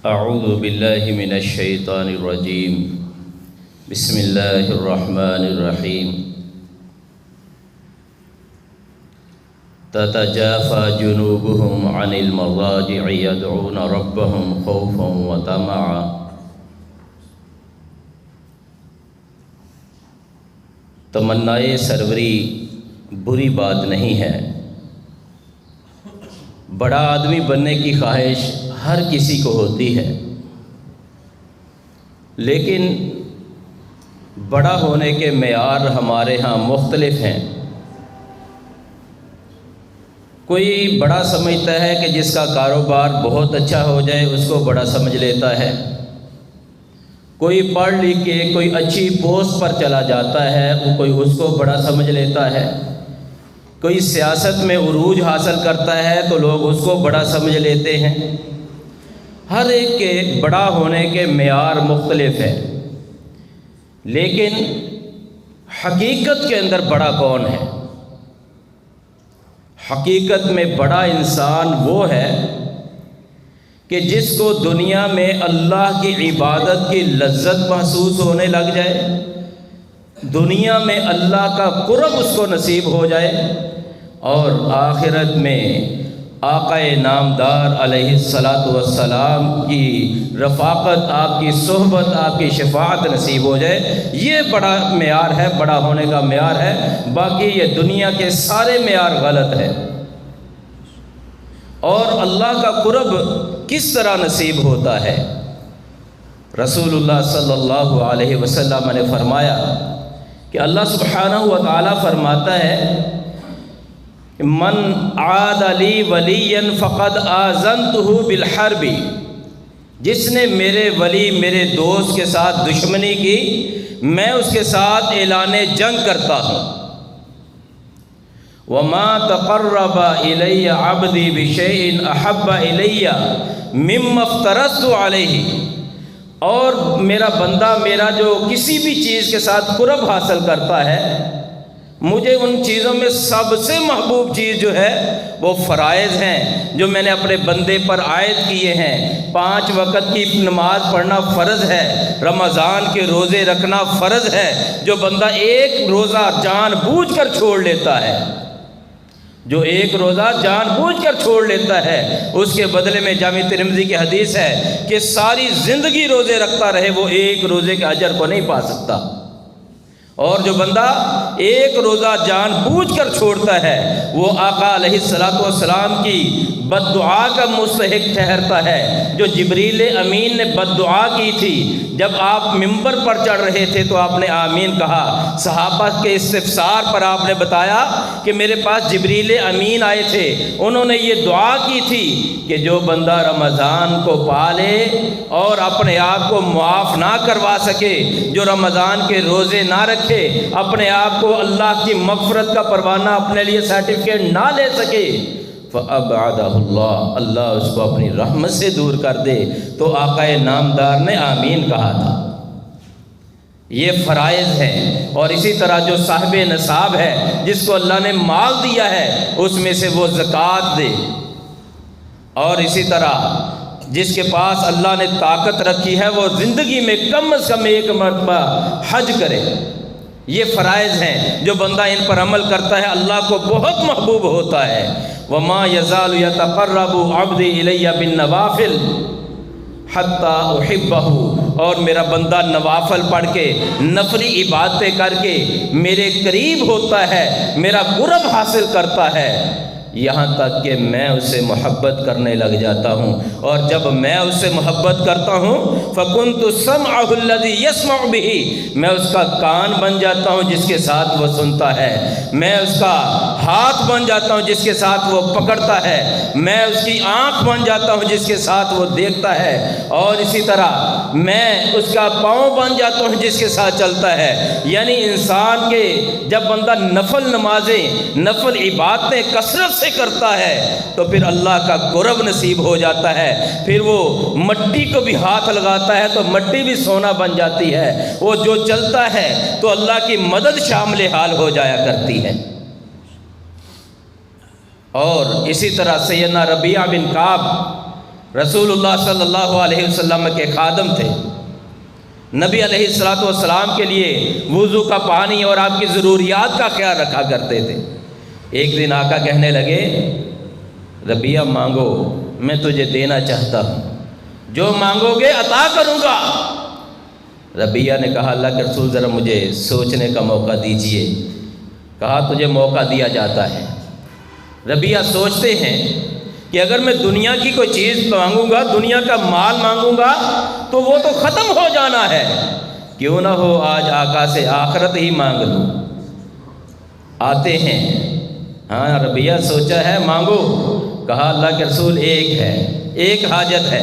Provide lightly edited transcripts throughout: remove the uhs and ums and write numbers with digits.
اعوذ باللہ من الشیطان الرجیم بسم اللہ الرحمن الرحیم تتجافى جنوبهم عن المضاجع يدعون ربهم خوفا وطمعا تمنائے سروری بری بات نہیں ہے۔ بڑا آدمی بننے کی خواہش ہر کسی کو ہوتی ہے، لیکن بڑا ہونے کے معیار ہمارے ہاں مختلف ہیں۔ کوئی بڑا سمجھتا ہے کہ جس کا کاروبار بہت اچھا ہو جائے اس کو بڑا سمجھ لیتا ہے، کوئی پڑھ لکھ کے کوئی اچھی پوسٹ پر چلا جاتا ہے کوئی اس کو بڑا سمجھ لیتا ہے، کوئی سیاست میں عروج حاصل کرتا ہے تو لوگ اس کو بڑا سمجھ لیتے ہیں۔ ہر ایک کے بڑا ہونے کے معیار مختلف ہیں، لیکن حقیقت کے اندر بڑا کون ہے؟ حقیقت میں بڑا انسان وہ ہے کہ جس کو دنیا میں اللہ کی عبادت کی لذت محسوس ہونے لگ جائے، دنیا میں اللہ کا قرب اس کو نصیب ہو جائے، اور آخرت میں آقا نامدار علیہ الصلاۃ والسلام کی رفاقت، آپ کی صحبت، آپ کی شفاعت نصیب ہو جائے۔ یہ بڑا معیار ہے، بڑا ہونے کا معیار ہے۔ باقی یہ دنیا کے سارے معیار غلط ہے۔ اور اللہ کا قرب کس طرح نصیب ہوتا ہے؟ رسول اللہ صلی اللہ علیہ وسلم نے فرمایا کہ اللہ سبحانہ و تعالی فرماتا ہے من عاد لی ولیا فقد آذنتہ بالحرب، جس نے میرے ولی میرے دوست کے ساتھ دشمنی کی میں اس کے ساتھ اعلان جنگ کرتا ہوں۔ وما تقرب الی عبدی بشیء احب الی مما افترضت علیہ، اور میرا بندہ میرا جو کسی بھی چیز کے ساتھ قرب حاصل کرتا ہے، مجھے ان چیزوں میں سب سے محبوب چیز جو ہے وہ فرائض ہیں جو میں نے اپنے بندے پر عائد کیے ہیں۔ 5 وقت کی نماز پڑھنا فرض ہے، رمضان کے روزے رکھنا فرض ہے۔ جو بندہ ایک روزہ جان بوجھ کر چھوڑ لیتا ہے، جو ایک روزہ جان بوجھ کر چھوڑ لیتا ہے، اس کے بدلے میں جامع ترمذی کی حدیث ہے کہ ساری زندگی روزے رکھتا رہے وہ ایک روزے کے اجر کو نہیں پا سکتا۔ اور جو بندہ ایک روزہ جان بوجھ کر چھوڑتا ہے وہ آقا علیہ الصلاۃ والسلام کی بد دعا کا مستحق ٹھہرتا ہے، جو جبریل امین نے بد دعا کی تھی جب آپ ممبر پر چڑھ رہے تھے تو آپ نے آمین کہا۔ صحابہ کے استفسار پر آپ نے بتایا کہ میرے پاس جبریل امین آئے تھے، انہوں نے یہ دعا کی تھی کہ جو بندہ رمضان کو پالے اور اپنے آپ کو معاف نہ کروا سکے، جو رمضان کے روزے نہ رکھے، اپنے آپ کو اللہ کی مغفرت کا پروانہ اپنے لیے سرٹیفکیٹ نہ لے سکے، فَأَبْعَدَهُ اللَّهُ، اللہ اس کو اپنی رحمت سے دور کر دے۔ تو آقا نامدار نے آمین کہا تھا۔ یہ فرائض ہیں۔ اور اسی طرح جو صاحب نصاب ہے، جس کو اللہ نے مال دیا ہے، اس میں سے وہ زکوٰۃ دے۔ اور اسی طرح جس کے پاس اللہ نے طاقت رکھی ہے وہ زندگی میں کم از کم 1 مرتبہ حج کرے۔ یہ فرائض ہیں، جو بندہ ان پر عمل کرتا ہے اللہ کو بہت محبوب ہوتا ہے۔ وَمَا يَزَالُ يَتَقَرَّبُ عَبْدِي إِلَيَّ بِالنَّوَافِلِ حَتَّى أُحِبَّهُ، اور میرا بندہ نوافل پڑھ کے، نفلی عبادتیں کر کے میرے قریب ہوتا ہے، میرا قرب حاصل کرتا ہے، یہاں تک کہ میں اس سے محبت کرنے لگ جاتا ہوں۔ اور جب میں اس سے محبت کرتا ہوں فَكُنْتُ سَمْعَهُ الَّذِي يَسْمَعُ بِهِ، میں اس کا کان بن جاتا ہوں جس کے ساتھ وہ سنتا ہے، میں اس کا ہاتھ بن جاتا ہوں جس کے ساتھ وہ پکڑتا ہے، میں اس کی آنکھ بن جاتا ہوں جس کے ساتھ وہ دیکھتا ہے، اور اسی طرح میں اس کا پاؤں بن جاتا ہوں جس کے ساتھ چلتا ہے۔ یعنی انسان کے جب بندہ نفل نمازیں، نفل عبادتیں کثرت سے کرتا ہے تو پھر اللہ کا قرب نصیب ہو جاتا ہے۔ پھر وہ مٹی کو بھی ہاتھ لگاتا ہے تو مٹی بھی سونا بن جاتی ہے، وہ جو چلتا ہے تو اللہ کی مدد شامل حال ہو جایا کرتی ہے۔ اور اسی طرح سیدنا ربیعہ بن کعب رسول اللہ صلی اللہ علیہ وسلم کے خادم تھے، نبی علیہ السلام کے لیے وضو کا پانی اور آپ کی ضروریات کا خیال رکھا کرتے تھے۔ ایک دن آقا کہنے لگے ربیہ مانگو، میں تجھے دینا چاہتا ہوں، جو مانگو گے عطا کروں گا۔ ربیہ نے کہا اللہ کے رسول ذرا مجھے سوچنے کا موقع دیجئے۔ کہا تجھے موقع دیا جاتا ہے۔ ربیہ سوچتے ہیں کہ اگر میں دنیا کی کوئی چیز مانگوں گا، دنیا کا مال مانگوں گا تو وہ تو ختم ہو جانا ہے، کیوں نہ ہو آج آقا سے آخرت ہی مانگ لوں۔ آتے ہیں، ہاں ربیہ سوچا ہے مانگو۔ کہا اللہ کے رسول ایک حاجت ہے،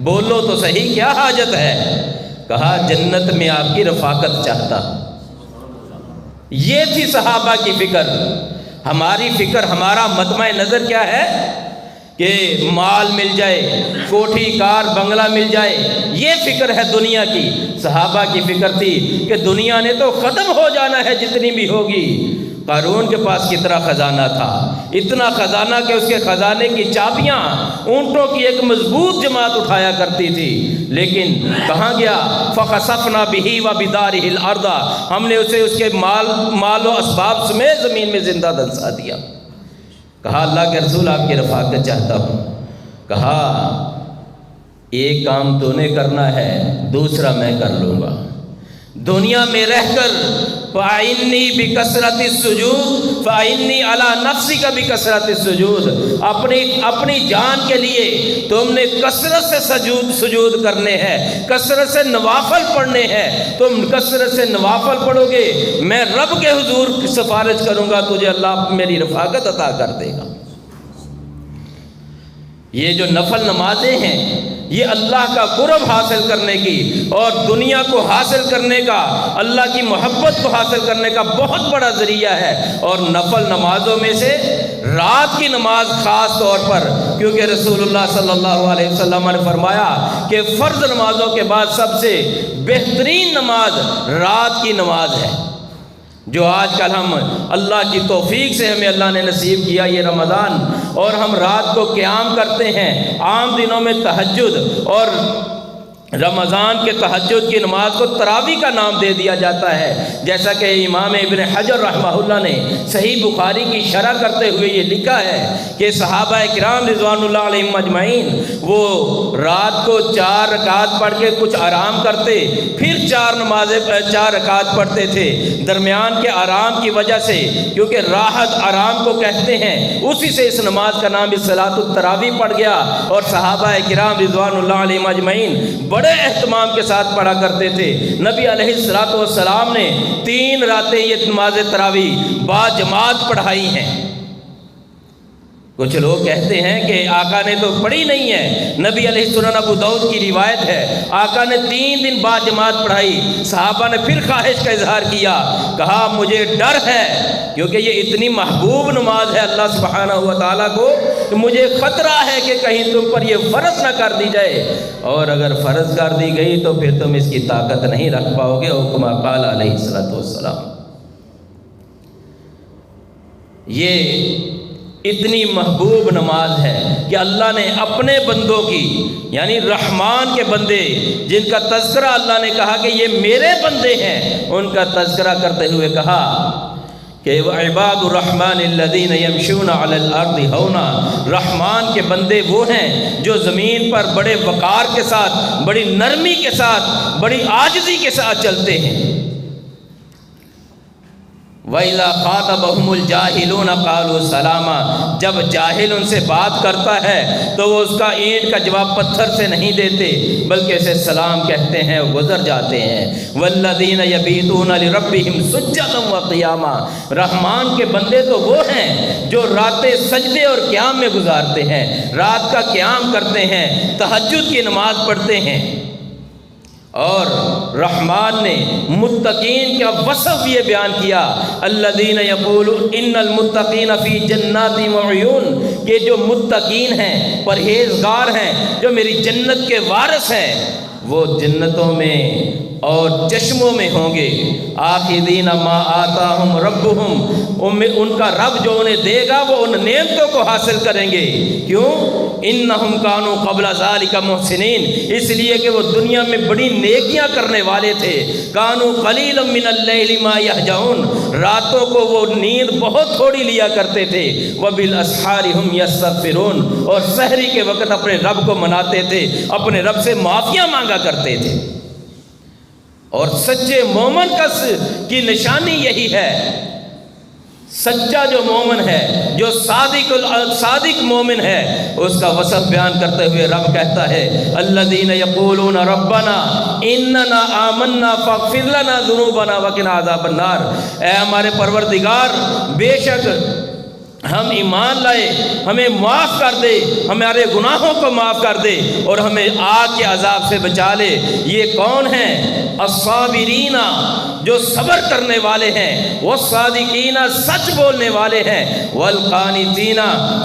بولو تو صحیح کیا حاجت ہے؟ کہا جنت میں آپ کی رفاقت چاہتا۔ یہ تھی صحابہ کی فکر۔ ہماری فکر، ہمارا مطمع نظر کیا ہے کہ مال مل جائے، کوٹھی کار بنگلہ مل جائے، یہ فکر ہے دنیا کی۔ صحابہ کی فکر تھی کہ دنیا نے تو ختم ہو جانا ہے جتنی بھی ہوگی۔ قارون کے پاس کتنا خزانہ تھا، اتنا خزانہ کہ اس کے خزانے کی چابیاں اونٹوں کی ایک مضبوط جماعت اٹھایا کرتی تھی، لیکن کہاں گیا؟ فخسفنا بہ وبدارہ الارض، ہم نے اسے اس کے مال و اسباب سمیت زمین میں زندہ دنسا دیا۔ کہا اللہ کے رسول آپ کی رفاقت چاہتا ہوں۔ کہا ایک کام تو نے کرنا ہے، دوسرا میں کر لوں گا۔ دنیا میں رہ کر فَإِنِّي بِكَثْرَةِ السُّجُودِ فَإِنِّي عَلَى نَفْسِكَ بِكَثْرَةِ السُّجُودِ، اپنی جان کے لیے تم نے کثرت سے سجود کرنے ہیں، کثرت سے نوافل پڑھنے ہیں۔ تم کثرت سے نوافل پڑھو گے، میں رب کے حضور سفارش کروں گا، تجھے اللہ میری رفاقت عطا کر دے گا۔ یہ جو نفل نمازیں ہیں یہ اللہ کا قرب حاصل کرنے کی اور دنیا کو حاصل کرنے کا، اللہ کی محبت کو حاصل کرنے کا بہت بڑا ذریعہ ہے۔ اور نفل نمازوں میں سے رات کی نماز خاص طور پر، کیونکہ رسول اللہ صلی اللہ علیہ وسلم نے فرمایا کہ فرض نمازوں کے بعد سب سے بہترین نماز رات کی نماز ہے۔ جو آج کل ہم اللہ کی توفیق سے ہمیں اللہ نے نصیب کیا یہ رمضان، اور ہم رات کو قیام کرتے ہیں، عام دنوں میں تہجد، اور رمضان کے تہجد کی نماز کو تراویح کا نام دے دیا جاتا ہے، جیسا کہ امام ابن حجر رحمہ اللہ نے صحیح بخاری کی شرح کرتے ہوئے یہ لکھا ہے کہ صحابہ کرام رضوان اللہ علیہم اجمعین وہ رات کو 4 رکعت پڑھ کے کچھ آرام کرتے، پھر 4 رکعت پڑھتے تھے۔ درمیان کے آرام کی وجہ سے، کیونکہ راحت آرام کو کہتے ہیں، اسی سے اس نماز کا نام صلاۃ التراویح پڑ گیا، اور صحابہ کرام رضوان اللہ علیہم اجمعین بڑے اہتمام کے ساتھ پڑھا کرتے تھے۔ نبی علیہ السلام نے 3 راتیں یہ نماز تراویح با جماعت پڑھائی ہیں۔ کچھ لوگ کہتے ہیں کہ آقا نے تو پڑھی نہیں ہے، نبی علیہ السلام ابو داؤد کی روایت ہے آقا نے 3 دن با جماعت پڑھائی۔ صحابہ نے پھر خواہش کا اظہار کیا، کہا مجھے ڈر ہے کیونکہ یہ اتنی محبوب نماز ہے اللہ سبحانہ و تعالیٰ کو، کہ مجھے خطرہ ہے کہ کہیں تم پر یہ فرض نہ کر دی جائے، اور اگر فرض کر دی گئی تو پھر تم اس کی طاقت نہیں رکھ پاؤ گے، اور کما قال علیہ السلام۔ یہ اتنی محبوب نماز ہے کہ اللہ نے اپنے بندوں کی، یعنی رحمان کے بندے جن کا تذکرہ اللہ نے کہا کہ یہ میرے بندے ہیں، ان کا تذکرہ کرتے ہوئے کہا کہ وعباد الرحمن الذین یمشون علی الارض ہونا، رحمان کے بندے وہ ہیں جو زمین پر بڑے وقار کے ساتھ، بڑی نرمی کے ساتھ، بڑی عاجزی کے ساتھ چلتے ہیں۔ وَإِذَا خَاطَبَهُمُ الْجَاهِلُونَ قَالُوا سَلَامًا، جب جاہل ان سے بات کرتا ہے تو وہ اس کا اینٹ کا جواب پتھر سے نہیں دیتے بلکہ اسے سلام کہتے ہیں، گزر جاتے ہیں۔ وَالَّذِينَ يَبِيتُونَ لِرَبِّهِمْ سُجَّدًا وَقِيَامًا، رحمان کے بندے تو وہ ہیں جو راتیں سجدے اور قیام میں گزارتے ہیں، رات کا قیام کرتے ہیں، تہجد کی نماز پڑھتے ہیں۔ اور رحمان نے متقین کا وصف یہ بیان کیا، الذین یقولون ان المتقین فی جنات وعیون، کہ جو متقین ہیں، پرہیزگار ہیں، جو میری جنت کے وارث ہیں، وہ جنتوں میں اور چشموں میں ہوں گے۔ آخذین ما آتاہم ربہم، ان کا رب جو انہیں دے گا وہ ان نعمتوں کو حاصل کریں گے۔ کیوں؟ انہم کانوا قبل ذالک محسنین، اس لیے کہ وہ دنیا میں بڑی نیکیاں کرنے والے تھے۔ کانوا قلیلا من اللیل ما یہجعون، راتوں کو وہ نیند بہت تھوڑی لیا کرتے تھے۔ وبالاسحار ہم یستغفرون، اور سحری کے وقت اپنے رب کو مناتے تھے، اپنے رب سے معافیاں مانگا کرتے تھے۔ اور سچے مومن کی نشانی یہی ہے۔ سچا جو مومن ہے، جو صادق مومن ہے، اس کا وصف بیان کرتے ہوئے رب کہتا ہے الذین یقولون ربنا اننا آمنا فاغفر لنا ذنوبنا وقنا عذاب النار، اے ہمارے پروردگار بے شک ہم ایمان لائے، ہمیں معاف کر دے، ہمارے گناہوں کو معاف کر دے اور ہمیں آگ کے عذاب سے بچا لے۔ یہ کون ہیں؟ الصابرین، جو صبر کرنے والے ہیں، والصادقین، سچ بولنے والے ہیں، والقانتین،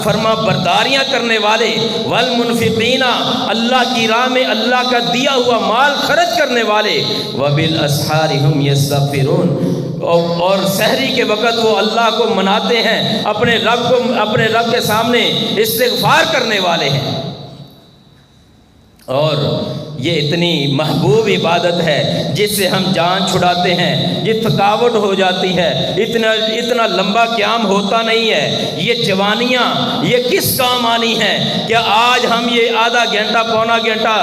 فرما برداریاں کرنے والے، والمنفقین، اللہ کی راہ میں اللہ کا دیا ہوا مال خرچ کرنے والے، وبالاسحار ہم یستغفرون، اور سحری کے وقت وہ اللہ کو مناتے ہیں، اپنے رب کے سامنے استغفار کرنے والے ہیں۔ اور یہ اتنی محبوب عبادت ہے جس سے ہم جان چھڑاتے ہیں، یہ تھکاوٹ ہو جاتی ہے، اتنا لمبا قیام ہوتا نہیں ہے۔ یہ جوانیاں یہ کس کام آنی ہیں؟ کیا آج ہم یہ آدھا گھنٹہ پونا گھنٹہ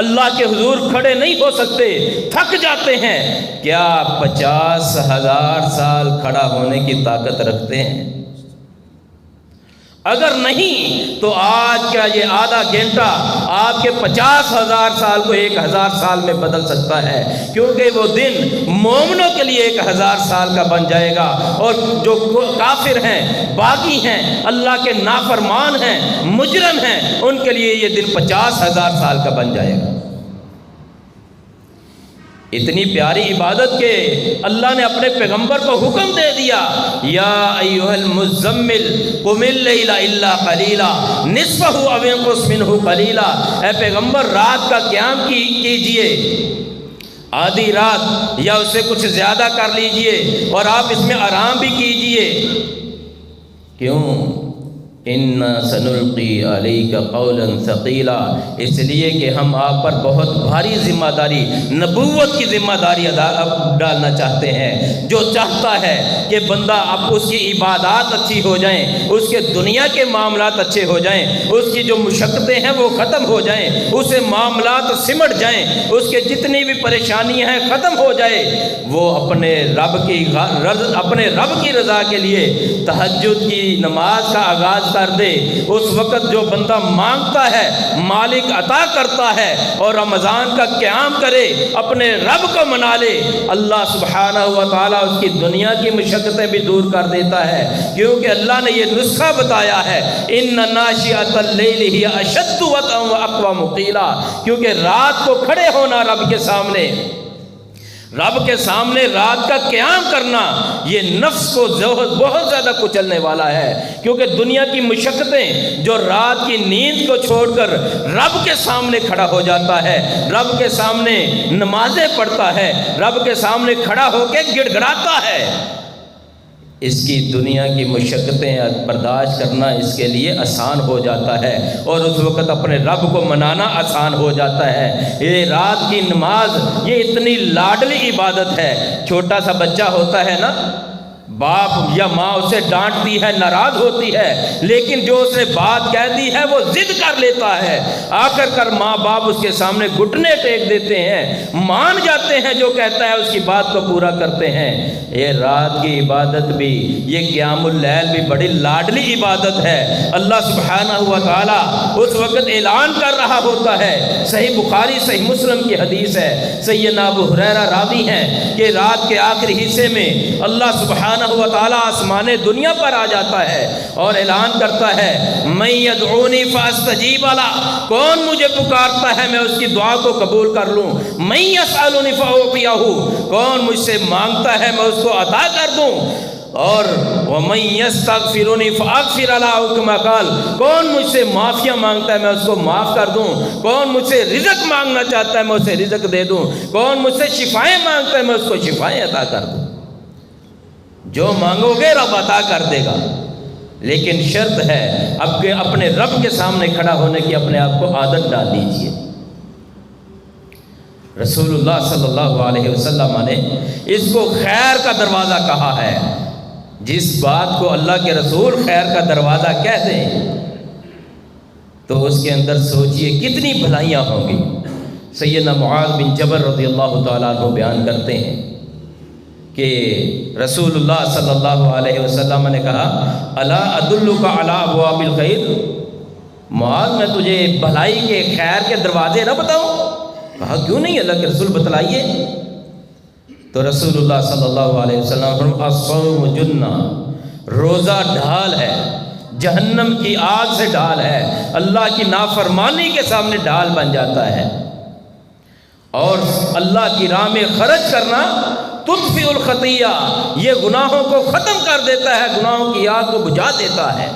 اللہ کے حضور کھڑے نہیں ہو سکتے؟ تھک جاتے ہیں۔ کیا 50,000 سال کھڑا ہونے کی طاقت رکھتے ہیں؟ اگر نہیں تو آج کا یہ آدھا گھنٹہ آپ کے 50,000 سال کو 1,000 سال میں بدل سکتا ہے، کیونکہ وہ دن مومنوں کے لیے 1,000 سال کا بن جائے گا، اور جو کافر ہیں، باغی ہیں، اللہ کے نافرمان ہیں، مجرم ہیں، ان کے لیے یہ دن 50,000 سال کا بن جائے گا۔ اتنی پیاری عبادت کہ اللہ نے اپنے پیغمبر کو حکم دے دیا، یا ایھا المزمل قم اللیل الا قلیلا نصفہ او انقص منہ قلیلا، اے پیغمبر رات کا قیام کیجئے، آدھی رات یا اس سے کچھ زیادہ کر لیجئے، اور آپ اس میں آرام بھی کیجئے۔ کیوں؟ اِنَّا سَنُلْقِي عَلَيْكَ قَوْلًا ثَقِيلًا، اس لیے کہ ہم آپ پر بہت بھاری ذمہ داری، نبوت کی ذمہ داری ڈالنا چاہتے ہیں۔ جو چاہتا ہے کہ بندہ اب اس کی عبادات اچھی ہو جائیں، اس کے دنیا کے معاملات اچھے ہو جائیں، اس کی جو مشقتیں ہیں وہ ختم ہو جائیں، اسے معاملات سمٹ جائیں، اس کے جتنی بھی پریشانیاں ہیں ختم ہو جائے، وہ اپنے رب کی رضا کے لیے تہجد کی نماز کا آغاز کر دے۔ اس وقت جو بندہ مانگتا ہے مالک عطا کرتا ہے، اور رمضان کا قیام کرے، اپنے رب کو منا لے، اللہ سبحانہ و تعالیٰ اس کی دنیا کی مشقتیں بھی دور کر دیتا ہے، کیونکہ اللہ نے یہ نسخہ بتایا ہے ان ناشئۃ اللیل ہی اشد وطئا واقوم قیلا، کیونکہ رات کو کھڑے ہونا رب کے سامنے رات کا قیام کرنا، یہ نفس کو بہت زیادہ کچلنے والا ہے، کیونکہ دنیا کی مشقتیں جو رات کی نیند کو چھوڑ کر رب کے سامنے کھڑا ہو جاتا ہے، رب کے سامنے نمازیں پڑھتا ہے، رب کے سامنے کھڑا ہو کے گڑ گڑاتا ہے، اس کی دنیا کی مشقتیں برداشت کرنا اس کے لیے آسان ہو جاتا ہے، اور اس وقت اپنے رب کو منانا آسان ہو جاتا ہے۔ یہ رات کی نماز یہ اتنی لاڈلی عبادت ہے۔ چھوٹا سا بچہ ہوتا ہے نا، باپ یا ماں اسے ڈانٹتی ہے، ناراض ہوتی ہے، لیکن جو اس نے بات کہہ دی ہے وہ ضد کر لیتا ہے، آخر کر ماں باپ اس کے سامنے گھٹنے ٹیک دیتے ہیں، مان جاتے ہیں، جو کہتا ہے اس کی بات کو پورا کرتے ہیں۔ یہ رات کی عبادت بھی، یہ قیام اللیل بھی بڑی لاڈلی عبادت ہے۔ اللہ سبحانہ و تعالیٰ اس وقت اعلان کر رہا ہوتا ہے، صحیح بخاری صحیح مسلم کی حدیث ہے، سیدنا ابو ہریرہ راوی ہیں کہ رات کے آخری حصے میں اللہ سبحانہ و تعالیٰ آسمان دنیا پر آ جاتا ہے اور اعلان کرتا ہے، من یدعونی فاستجیب لہ، کون مجھے پکارتا ہے میں اس کی دعا کو قبول کر لوں، من یسألنی فاعطیہ، کون مجھ سے مانگتا ہے میں اس کو عطا کر دوں، اور وَمَن يَسْتَغْفِرُنِي فَأَغْفِرْ لَهُ كَمَا قَالَ، کون مجھ سے معافیاں مانگتا ہے میں اس کو معاف کر دوں، کون مجھ سے رزق مانگنا چاہتا ہے میں اسے رزق دے دوں، کون مجھ سے شفائیں مانگتا ہے میں اس کو شفائیں عطا کر دوں۔ جو مانگو گے رب عطا کر دے گا، لیکن شرط ہے اب کہ اپنے رب کے سامنے کھڑا ہونے کی اپنے آپ کو عادت ڈال دیجئے۔ رسول اللہ صلی اللہ علیہ وسلم نے اس کو خیر کا دروازہ کہا ہے۔ جس بات کو اللہ کے رسول خیر کا دروازہ کہہ دیں تو اس کے اندر سوچئے کتنی بھلائیاں ہوں گی۔ سیدنا معاذ بن جبل رضی اللہ تعالیٰ عنہ بیان کرتے ہیں کہ رسول اللہ صلی اللہ علیہ وسلم نے کہا الا ادلک علی ابواب الخیر، معاذ میں تجھے بھلائی کے خیر کے دروازے نہ بتاؤں؟ کہا کیوں نہیں اللہ کے رسول بتلائیے۔ تو رسول اللہ صلی اللہ علیہ وسلم فرمایا الصوم جنہ، روزہ ڈھال ہے، جہنم کی آگ سے ڈھال ہے، اللہ کی نافرمانی کے سامنے ڈھال بن جاتا ہے، اور اللہ کی راہ میں خرچ کرنا تطفئ الخطیہ، یہ گناہوں کو ختم کر دیتا ہے، گناہوں کی آگ کو بجھا دیتا ہے۔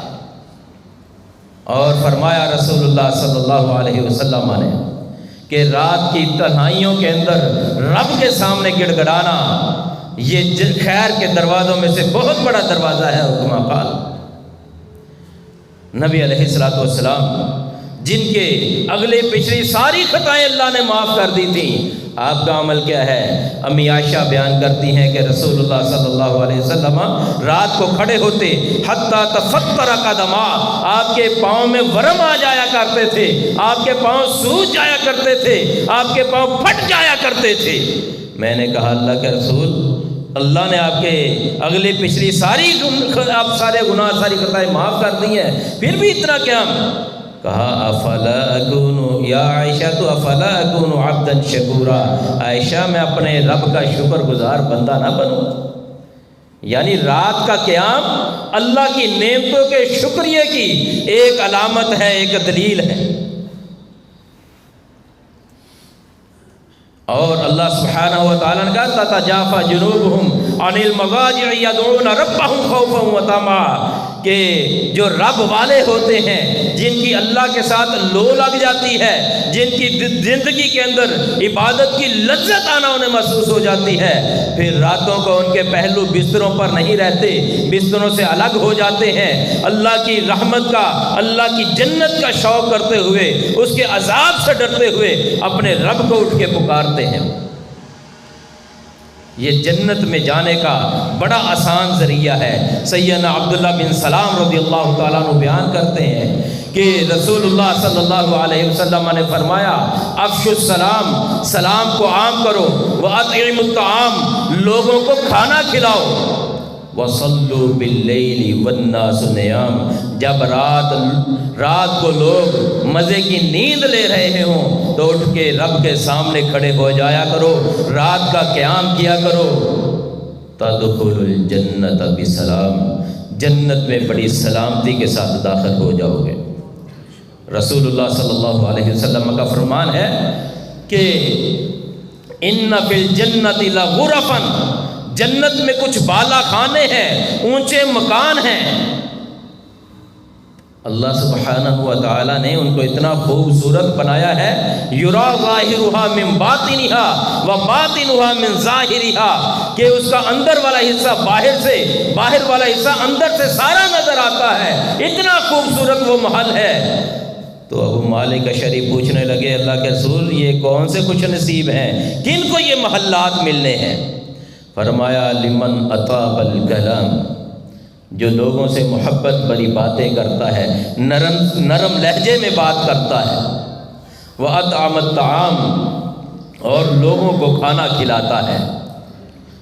اور فرمایا رسول اللہ صلی اللہ علیہ وسلم نے کہ رات کی تنہائیوں کے اندر رب کے سامنے گڑ گڑانا یہ خیر کے دروازوں میں سے بہت بڑا دروازہ ہے۔ حکما قال، نبی علیہ الصلوۃ والسلام جن کے اگلے پچھلی ساری خطائیں اللہ نے معاف کر دی تھیں، آپ کا عمل کیا ہے؟ امی عائشہ بیان کرتی ہیں کہ رسول اللہ صلی اللہ علیہ وسلم رات کو کھڑے ہوتے حتیٰ تفطر قدما، آپ کے پاؤں میں ورم آ جایا کرتے تھے، آپ کے پاؤں سوج جایا کرتے تھے، آپ کے پاؤں پھٹ جایا کرتے تھے۔ میں نے کہا اللہ کے رسول، اللہ نے آپ کے اگلی پچھلی آپ سارے گناہ ساری خطائیں معاف کر دی ہیں، پھر بھی اتنا کیا؟ کہا افلا اکون یا عائشہ تو افلا اکون عبدا شکورا، عائشہ میں اپنے رب کا شکر گزار بندہ نہ بنوں؟ یعنی رات کا قیام اللہ کی نعمتوں کے شکریہ کی ایک علامت ہے، ایک دلیل ہے۔ اور اللہ سبحانہ و تعالیٰ نے کہا تتجافی جنوبہم عن المضاجع یدعون ربہم خوفا وطمعا، کہ جو رب والے ہوتے ہیں، جن کی اللہ کے ساتھ لو لگ جاتی ہے، جن کی زندگی کے اندر عبادت کی لذت آنا انہیں محسوس ہو جاتی ہے، پھر راتوں کو ان کے پہلو بستروں پر نہیں رہتے، بستروں سے الگ ہو جاتے ہیں، اللہ کی رحمت کا، اللہ کی جنت کا شوق کرتے ہوئے، اس کے عذاب سے ڈرتے ہوئے اپنے رب کو اٹھ کے پکارتے ہیں۔ یہ جنت میں جانے کا بڑا آسان ذریعہ ہے۔ سیدنا عبداللہ بن سلام رضی اللہ تعالیٰ عنہ بیان کرتے ہیں کہ رسول اللہ صلی اللہ علیہ وسلم نے فرمایا افشوا السلام، سلام کو عام کرو، وَأَطْعِمُوا الطَّعَامَ، لوگوں کو کھانا کھلاؤ، وَصَلُّوا بِاللَّيْلِ وَالنَّاسُ نِيَامٌ، جب رات کو لوگ مزے کی نیند لے رہے ہوں تو اٹھ کے رب کے سامنے کھڑے ہو جایا کرو، رات کا قیام کیا کرو، تَدْخُلُ الْجَنَّةَ بِسَلَام، جنت میں بڑی سلامتی کے ساتھ داخل ہو جاؤ گے۔ رسول اللہ صلی اللہ علیہ وسلم کا فرمان ہے کہ اِنَّ فِي الْجَنَّةِ لَغُرَفًا، جنت میں کچھ بالا خانے ہیں، اونچے مکان ہیں۔ اللہ سبحانہ و تعالیٰ نے ان کو اتنا خوبصورت بنایا ہے، یرا ظاہرها من باطنها و باطنها من ظاہرها، کہ اس کا اندر والا حصہ باہر سے، باہر والا حصہ اندر سے سارا نظر آتا ہے، اتنا خوبصورت وہ محل ہے۔ تو ابو مالک اشعری پوچھنے لگے اللہ کے رسول یہ کون سے خوش نصیب ہیں، کن کو یہ محلات ملنے ہیں؟ فرمایا لمن اطاب الکلام، جو لوگوں سے محبت بری باتیں کرتا ہے، نرم لہجے میں بات کرتا ہے، وَأَطْعَمَ الطَّعَامَ، اور لوگوں کو کھانا کھلاتا ہے،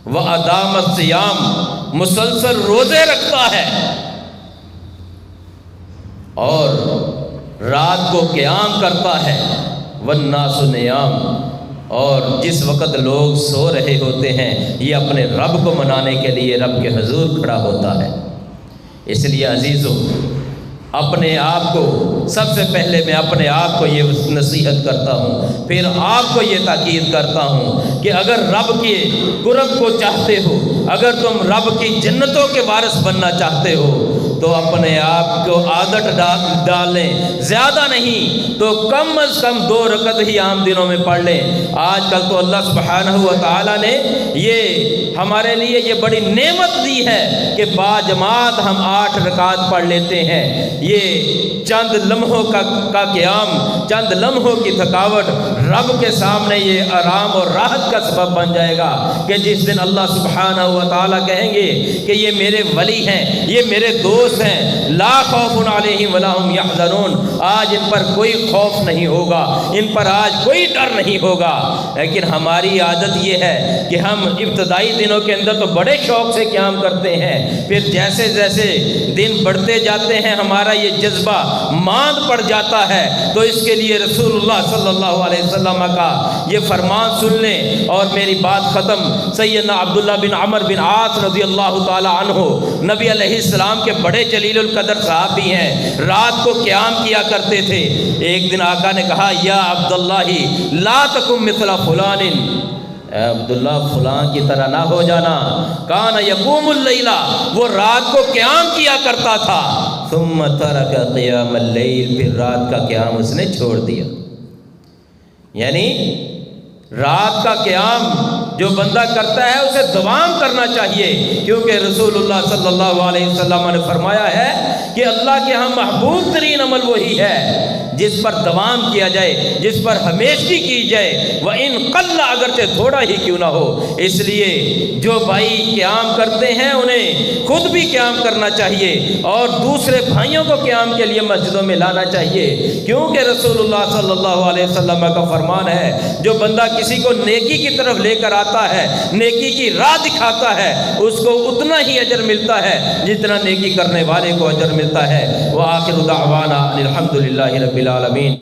وَأَدَامَ الصِّيَامَ، مسلسل روزے رکھتا ہے، اور رات کو قیام کرتا ہے، وَالنَّاسُ نِيَامٌ، اور جس وقت لوگ سو رہے ہوتے ہیں یہ اپنے رب کو منانے کے لیے رب کے حضور کھڑا ہوتا ہے۔ اس لیے عزیزو، اپنے آپ کو سب سے پہلے میں اپنے آپ کو یہ نصیحت کرتا ہوں، پھر آپ کو یہ تاکید کرتا ہوں کہ اگر رب کے قرب کو چاہتے ہو، اگر تم رب کی جنتوں کے وارث بننا چاہتے ہو تو اپنے آپ کو عادت ڈالیں، زیادہ نہیں تو کم از کم 2 رکعت ہی عام دنوں میں پڑھ لیں۔ آج کل تو اللہ سبحانہ و تعالیٰ نے یہ ہمارے لیے یہ بڑی نعمت دی ہے کہ باجماعت ہم 8 رکعت پڑھ لیتے ہیں۔ یہ چند لمحوں کا قیام، چند لمحوں کی تھکاوٹ رب کے سامنے یہ آرام اور راحت کا سبب بن جائے گا کہ جس دن اللہ سبحانہ و تعالیٰ کہیں گے کہ یہ میرے ولی ہیں، یہ میرے دوست ہیں، لا خوف علیہم ولا ہم یحزنون، آج ان پر کوئی خوف نہیں ہوگا، ان پر آج کوئی ڈر نہیں ہوگا۔ لیکن ہماری عادت یہ ہے کہ ہم ابتدائی دنوں کے اندر تو بڑے شوق سے قیام کرتے ہیں، پھر جیسے جیسے دن بڑھتے جاتے ہیں ہمارا یہ جذبہ ماند پڑ جاتا ہے۔ تو اس کے لیے رسول اللہ صلی اللہ علیہ وسلم کا یہ فرمان سن لیں اور میری بات ختم۔ سیدنا عبداللہ بن عمر بن عاص رضی اللہ تعالی عنہ نبی علیہ السلام کے بڑے جلیل القدر صحابی ہیں، رات کو قیام کیا کرتے تھے۔ ایک دن آقا نے کہا یا عبداللہ لا تکن مثل فلان، اے عبداللہ فلاں کی طرح نہ ہو جانا، کان یقوم اللیل، وہ رات کو قیام کیا کرتا تھا، ثم ترک قیام اللیل، پھر رات کا قیام اس نے چھوڑ دیا۔ یعنی رات کا قیام جو بندہ کرتا ہے اسے دوام کرنا چاہیے، کیونکہ رسول اللہ صلی اللہ علیہ وسلم نے فرمایا ہے کہ اللہ کے ہاں محبوب ترین عمل وہی ہے جس پر دوام کیا جائے، جس پر ہمیشگی کی جائے، وَإِن قَلَّ، اگرچہ تھوڑا ہی کیوں نہ ہو۔ اس لیے جو بھائی قیام کرتے ہیں انہیں خود بھی قیام کرنا چاہیے اور دوسرے بھائیوں کو قیام کے لیے مسجدوں میں لانا چاہیے، کیونکہ رسول اللہ صلی اللہ علیہ وسلم کا فرمان ہے جو بندہ کسی کو نیکی کی طرف لے کر آتا ہے، نیکی کی راہ دکھاتا ہے، اس کو اتنا ہی اجر ملتا ہے جتنا نیکی کرنے والے کو اجر ملتا ہے۔ وآخر دعوانا الحمدللہ رب العالمین۔